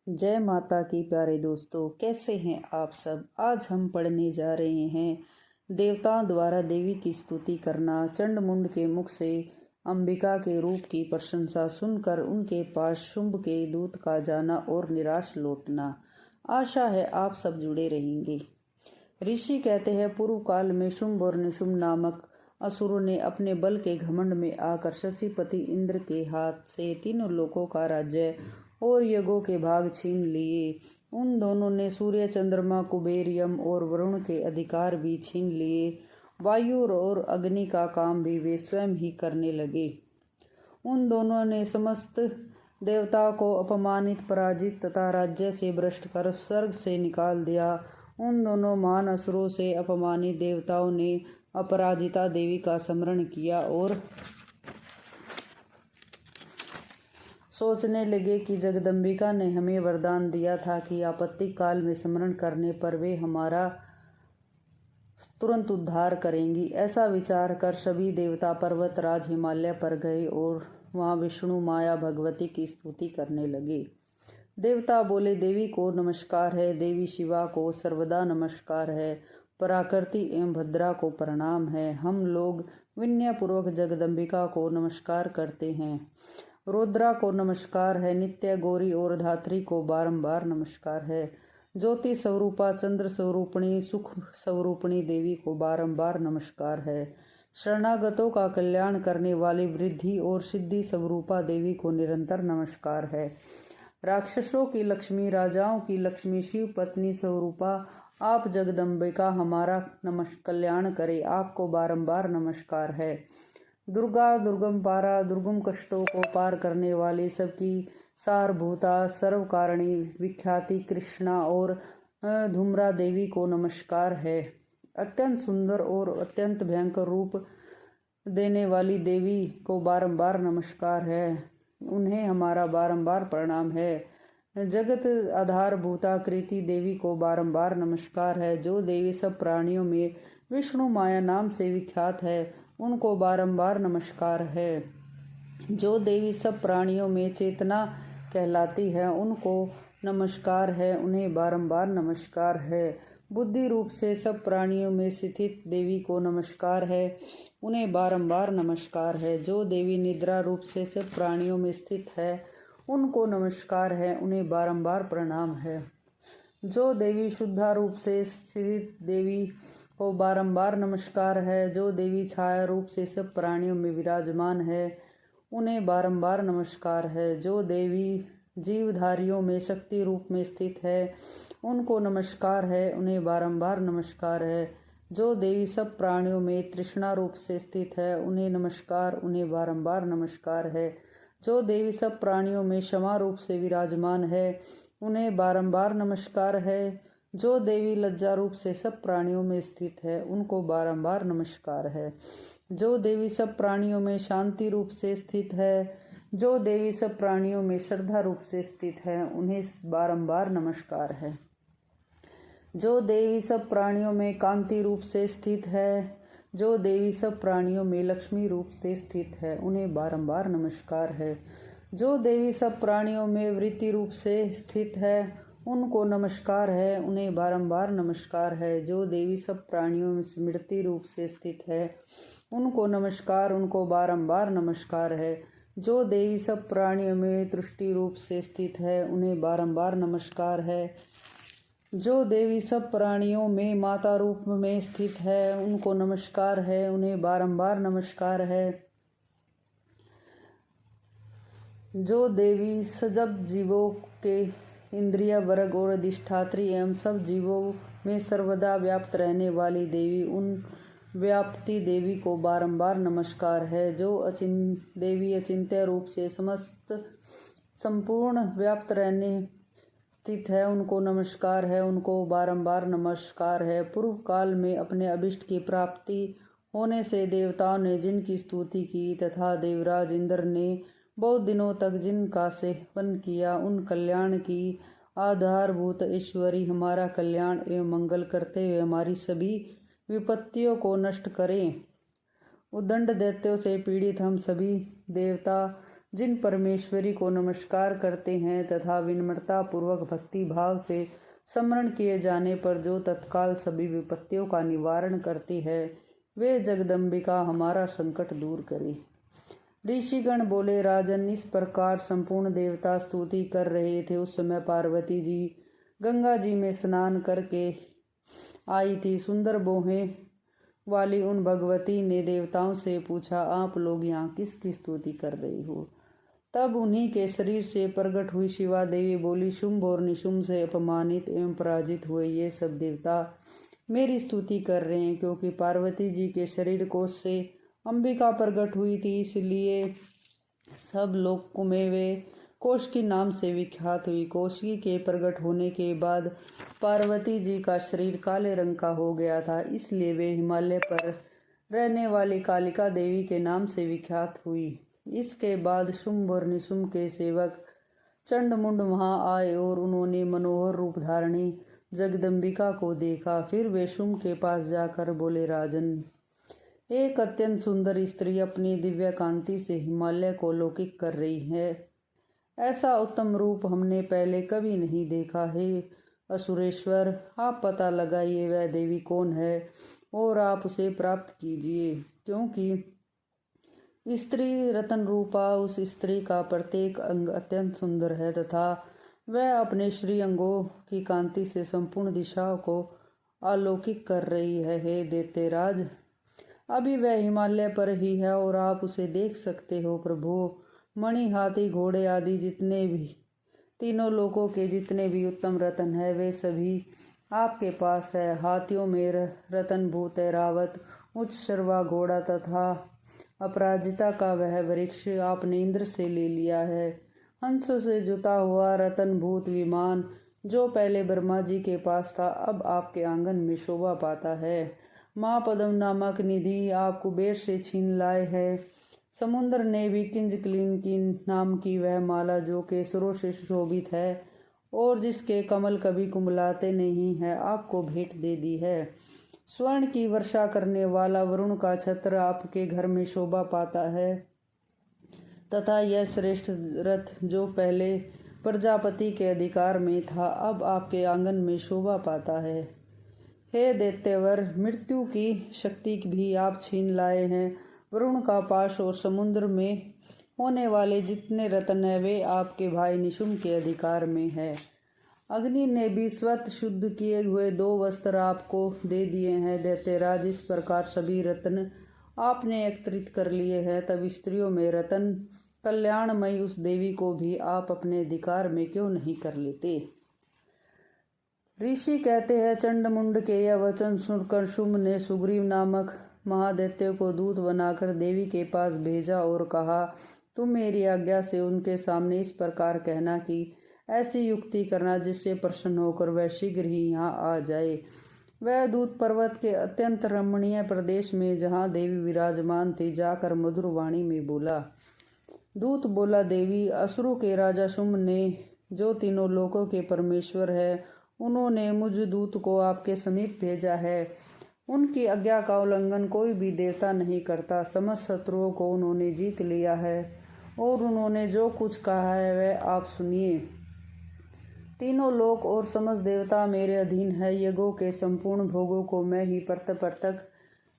जय माता की प्यारे दोस्तों, कैसे हैं आप सब। आज हम पढ़ने जा रहे हैं देवताओं द्वारा देवी की स्तुति करना। चंड मुंड के मुख से अंबिका के रूप की प्रशंसा सुनकर उनके पास शुंभ के दूत का जाना और निराश लौटना। आशा है आप सब जुड़े रहेंगे। ऋषि कहते हैं, पूर्व काल में शुंभ और निशुंभ नामक असुरों ने अपने बल के घमंड में आकर शचीपति इंद्र के हाथ से तीनों लोकों का राज्य और यज्ञों के भाग छीन लिए। उन दोनों ने सूर्य, चंद्रमा, कुबेर, यम और वरुण के अधिकार भी छीन लिए। वायु और अग्नि का काम भी वे स्वयं ही करने लगे। उन दोनों ने समस्त देवताओं को अपमानित, पराजित तथा राज्य से भ्रष्ट कर स्वर्ग से निकाल दिया। उन दोनों महान असुरों से अपमानित देवताओं ने अपराजिता देवी का स्मरण किया और सोचने लगे कि जगदम्बिका ने हमें वरदान दिया था कि आपत्ति काल में स्मरण करने पर वे हमारा तुरंत उद्धार करेंगी। ऐसा विचार कर सभी देवता पर्वतराज हिमालय पर गए और वहां विष्णु, माया, भगवती की स्तुति करने लगे। देवता बोले, देवी को नमस्कार है, देवी शिवा को सर्वदा नमस्कार है, पराकृति एवं भद्रा को प्रणाम है। हम लोग विनय पूर्वक जगदम्बिका को नमस्कार करते हैं। रुद्रा को नमस्कार है, नित्य गौरी और धात्री को बारंबार नमस्कार है। ज्योति स्वरूपा, चंद्र स्वरूपणी, सुख स्वरूपणी देवी को बारंबार नमस्कार है। शरणागतों का कल्याण करने वाली वृद्धि और सिद्धि स्वरूपा देवी को निरंतर नमस्कार है। राक्षसों की लक्ष्मी, राजाओं की लक्ष्मी, शिव पत्नी स्वरूपा आप जगदम्बिका हमारा कल्याण करे, आपको बारंबार नमस्कार है। दुर्गा, दुर्गम पारा, दुर्गम कष्टों को पार करने वाली, सबकी सारभूता, सर्वकारिणी, विख्याति कृष्णा और धूम्रा देवी को नमस्कार है। अत्यंत सुंदर और अत्यंत भयंकर रूप देने वाली देवी को बारंबार नमस्कार है, उन्हें हमारा बारंबार प्रणाम है। जगत आधारभूता कृति देवी को बारंबार नमस्कार है। जो देवी सब प्राणियों में विष्णु माया नाम से विख्यात है, उनको बारंबार नमस्कार है। जो देवी सब प्राणियों में चेतना कहलाती है, उनको नमस्कार है, उन्हें बारंबार नमस्कार है। बुद्धि रूप से सब प्राणियों में स्थित देवी को नमस्कार है, उन्हें बारंबार नमस्कार है। जो देवी निद्रा रूप से सब प्राणियों में स्थित है, उनको नमस्कार है, उन्हें बारंबार प्रणाम है। जो देवी शुद्धा रूप से स्थित देवी को बारंबार नमस्कार है। जो देवी छाया रूप से सब प्राणियों में विराजमान है, उन्हें बारंबार नमस्कार है। जो देवी जीवधारियों में शक्ति रूप में स्थित है, उनको नमस्कार है, उन्हें बारंबार नमस्कार है। जो देवी सब प्राणियों में तृष्णा रूप से स्थित है, उन्हें नमस्कार, उन्हें बारंबार नमस्कार है। जो देवी सब प्राणियों में क्षमा रूप से विराजमान है, उन्हें बारंबार नमस्कार है। जो देवी लज्जा रूप से सब प्राणियों में स्थित है, उनको बारंबार नमस्कार है। जो देवी सब प्राणियों में शांति रूप से स्थित है, जो देवी सब प्राणियों में श्रद्धा रूप से स्थित है, उन्हें बारंबार नमस्कार है। जो देवी सब प्राणियों में कांति रूप से स्थित है, जो देवी सब प्राणियों में लक्ष्मी रूप से स्थित है, उन्हें बारंबार नमस्कार है। जो देवी सब प्राणियों में वृत्ति रूप से स्थित है, उनको नमस्कार है, उन्हें बारंबार नमस्कार है। जो देवी सब प्राणियों में स्मृति रूप से स्थित है, उनको नमस्कार, उनको बारंबार नमस्कार है। जो देवी सब प्राणियों में दृष्टि रूप से स्थित है, उन्हें बारंबार नमस्कार है। जो देवी सब प्राणियों में माता रूप में स्थित है, उनको नमस्कार है, उन्हें बारंबार नमस्कार है। जो देवी सब जीवों के इंद्रिय वर्ग और अधिष्ठात्री एवं सब जीवों में सर्वदा व्याप्त रहने वाली देवी, उन व्याप्ति देवी को बारंबार नमस्कार है। जो देवी अचिंत्य रूप से समस्त संपूर्ण व्याप्त रहने स्थित है, उनको नमस्कार है, उनको बारंबार नमस्कार है। पूर्व काल में अपने अभिष्ट की प्राप्ति होने से देवताओं ने जिनकी स्तुति की तथा देवराज इंद्र ने बहुत दिनों तक जिनका सेवन किया, उन कल्याण की आधारभूत ईश्वरी हमारा कल्याण एवं मंगल करते हुए हमारी सभी विपत्तियों को नष्ट करें। उद्दंड दैत्यों से पीड़ित हम सभी देवता जिन परमेश्वरी को नमस्कार करते हैं तथा विनम्रता पूर्वक भक्ति भाव से स्मरण किए जाने पर जो तत्काल सभी विपत्तियों का निवारण करती है, वे जगदम्बिका हमारा संकट दूर करे। ऋषिगण बोले, राजन, इस प्रकार संपूर्ण देवता स्तुति कर रहे थे। उस समय पार्वती जी गंगा जी में स्नान करके आई थी। सुंदर बोहें वाली उन भगवती ने देवताओं से पूछा, आप लोग यहाँ किसकी स्तुति कर रही हो? तब उन्हीं के शरीर से प्रकट हुई शिवा देवी बोली, शुंभ और निशुंभ से अपमानित एवं पराजित हुए ये सब देवता मेरी स्तुति कर रहे हैं, क्योंकि पार्वती जी के शरीर कोश से अंबिका प्रकट हुई थी, इसलिए सब लोक में वे कोशकी नाम से विख्यात हुई। कोशकी के प्रकट होने के बाद पार्वती जी का शरीर काले रंग का हो गया था, इसलिए वे हिमालय पर रहने वाली कालिका देवी के नाम से विख्यात हुई। इसके बाद शुंभ और निशुंभ के सेवक चंडमुंड वहां आए और उन्होंने मनोहर रूप धारणी जगदम्बिका को देखा। फिर वे शुंभ के पास जाकर बोले, राजन, एक अत्यंत सुंदर स्त्री अपनी दिव्य कांति से हिमालय को लौकिक कर रही है। ऐसा उत्तम रूप हमने पहले कभी नहीं देखा है। असुरेश्वर, आप पता लगाइए वह देवी कौन है और आप उसे प्राप्त कीजिए, क्योंकि स्त्री रतन रूपा उस स्त्री का प्रत्येक अंग अत्यंत सुंदर है तथा वह अपने श्री अंगों की कांति से संपूर्ण दिशाओं को अलौकिक कर रही है। हे दैत्यराज, अभी वह हिमालय पर ही है और आप उसे देख सकते हो। प्रभु, मणि, हाथी, घोड़े आदि जितने भी तीनों लोकों के जितने भी उत्तम रत्न है, वे सभी आपके पास है। हाथियों में रतन भूत है रावत, उच्च शर्वा घोड़ा तथा अपराजिता का वह वृक्ष आपने इंद्र से ले लिया है। हंसों से जुता हुआ रतन भूत विमान जो पहले ब्रह्मा जी के पास था, अब आपके आंगन में शोभा पाता है। महापद्म नामक निधि आप कुबेर से छीन लाए है। समुद्र ने भी किंजकलिन की नाम की वह माला जो केसरों से सुशोभित है और जिसके कमल कभी कुंभलाते नहीं है, आपको भेंट दे दी है। स्वर्ण की वर्षा करने वाला वरुण का छत्र आपके घर में शोभा पाता है तथा यह श्रेष्ठ रथ जो पहले प्रजापति के अधिकार में था, अब आपके आंगन में शोभा पाता है। हे दैत्यवर, मृत्यु की शक्ति भी आप छीन लाए हैं। वरुण का पाश और समुद्र में होने वाले जितने रत्न हैं, वे आपके भाई निशुंभ के अधिकार में है। अग्नि ने भी स्वतः शुद्ध किए हुए 2 वस्त्र आपको दे दिए हैं। दैत्यराज, इस प्रकार सभी रत्न आपने एकत्रित कर लिए हैं, तब स्त्रियों में रतन कल्याणमयी उस देवी को भी आप अपने अधिकार में क्यों नहीं कर लेते? ऋषि कहते हैं, चंडमुंड के यह वचन सुनकर शुंभ ने सुग्रीव नामक महादैत्य को दूत बनाकर देवी के पास भेजा और कहा, तुम मेरी आज्ञा से उनके सामने इस प्रकार कहना कि ऐसी युक्ति करना जिससे प्रसन्न होकर वह शीघ्र ही यहाँ आ जाए। वह दूत पर्वत के अत्यंत रमणीय प्रदेश में जहाँ देवी विराजमान थी जाकर मधुर वाणी में बोला। दूत बोला, देवी, असुरों के राजा शुंभ ने जो तीनों लोकों के परमेश्वर है, उन्होंने मुझ दूत को आपके समीप भेजा है। उनकी आज्ञा का उल्लंघन कोई भी देवता नहीं करता। समस्त शत्रुओं को उन्होंने जीत लिया है और उन्होंने जो कुछ कहा है वह आप सुनिए। तीनों लोक और समस्त देवता मेरे अधीन है। यज्ञों के संपूर्ण भोगों को मैं ही पृथक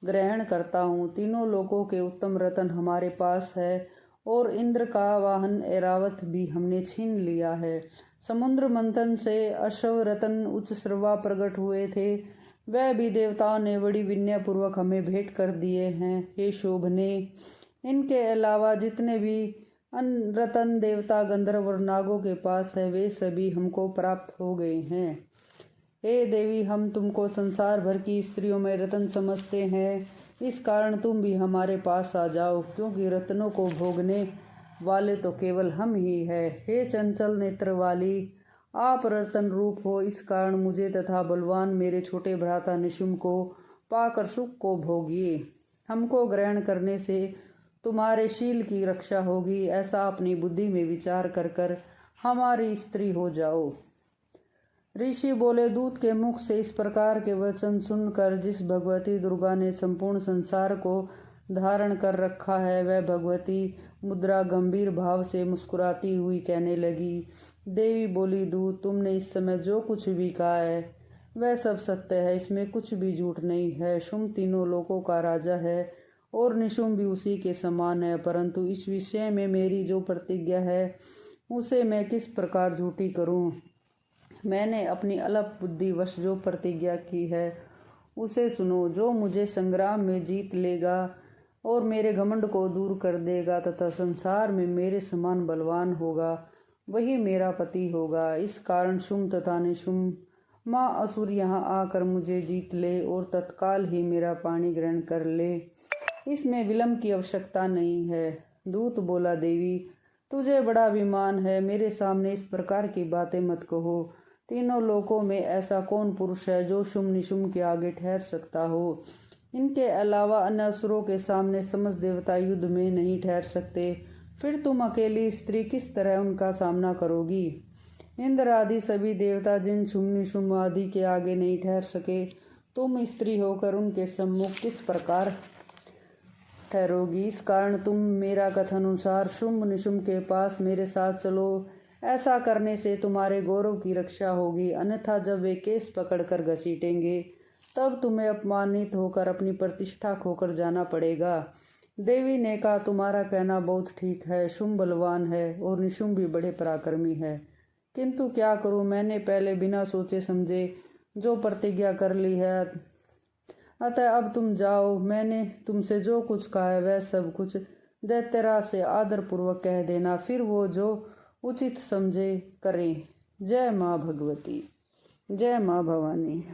ग्रहण करता हूँ। तीनों लोकों के उत्तम रत्न हमारे पास है और इंद्र का वाहन ऐरावत भी हमने छीन लिया है। समुद्र मंथन से अश्व रत्न उच्च श्रवा प्रकट हुए थे, वह भी देवताओं ने बड़ी विनय पूर्वक हमें भेंट कर दिए हैं। हे शोभने, इनके अलावा जितने भी रतन देवता गंधर्व और नागों के पास है, वे सभी हमको प्राप्त हो गए हैं। हे देवी, हम तुमको संसार भर की स्त्रियों में रतन समझते हैं, इस कारण तुम भी हमारे पास आ जाओ, क्योंकि रत्नों को भोगने वाले तो केवल हम ही है। हे चंचल नेत्र वाली, आप रतन रूप हो, इस कारण मुझे तथा बलवान मेरे छोटे भ्राता निशुंभ को पाकर सुख को भोगिए। हमको ग्रहण करने से तुम्हारे शील की रक्षा होगी, ऐसा अपनी बुद्धि में विचार कर कर हमारी स्त्री हो जाओ। ऋषि बोले, दूत के मुख से इस प्रकार के वचन सुनकर जिस भगवती दुर्गा ने संपूर्ण संसार को धारण कर रखा है, वह भगवती मुद्रा गंभीर भाव से मुस्कुराती हुई कहने लगी। देवी बोली, दूत, तुमने इस समय जो कुछ भी कहा है वह सब सत्य है, इसमें कुछ भी झूठ नहीं है। शुंभ तीनों लोकों का राजा है और निशुंभ भी उसी के समान है, परंतु इस विषय में मेरी जो प्रतिज्ञा है उसे मैं किस प्रकार झूठी करूं? मैंने अपनी अल्प बुद्धिवश जो प्रतिज्ञा की है उसे सुनो। जो मुझे संग्राम में जीत लेगा और मेरे घमंड को दूर कर देगा तथा संसार में मेरे समान बलवान होगा, वही मेरा पति होगा। इस कारण शुंभ तथा निशुंभ माँ असुर यहाँ आकर मुझे जीत ले और तत्काल ही मेरा पाणी ग्रहण कर ले, इसमें विलंब की आवश्यकता नहीं है। दूत बोला, देवी, तुझे बड़ा अभिमान है, मेरे सामने इस प्रकार की बातें मत कहो। तीनों लोकों में ऐसा कौन पुरुष है जो शुंभ निशुंभ के आगे ठहर सकता हो? इनके अलावा अन्य असुरों के सामने समस्त देवता युद्ध में नहीं ठहर सकते, फिर तुम अकेली स्त्री किस तरह उनका सामना करोगी? इंद्र आदि सभी देवता जिन शुंभ निशुंभ आदि के आगे नहीं ठहर सके, तुम स्त्री होकर उनके सम्मुख किस प्रकार ठहरोगी? इस कारण तुम मेरा कथन अनुसार शुंभ निशुंभ के पास मेरे साथ चलो। ऐसा करने से तुम्हारे गौरव की रक्षा होगी, अन्यथा जब वे केस पकड़कर घसीटेंगे तब तुम्हें अपमानित होकर अपनी प्रतिष्ठा खोकर जाना पड़ेगा। देवी ने कहा, तुम्हारा कहना बहुत ठीक है, शुंभ बलवान है और निशुंभ भी बड़े पराक्रमी है, किंतु क्या करूं? मैंने पहले बिना सोचे समझे जो प्रतिज्ञा कर ली है, अतः अब तुम जाओ। मैंने तुमसे जो कुछ कहा है वह सब कुछ दैत्यराज से आदर पूर्वक कह देना, फिर वो जो उचित समझे करें। जय माँ भगवती, जय माँ भवानी।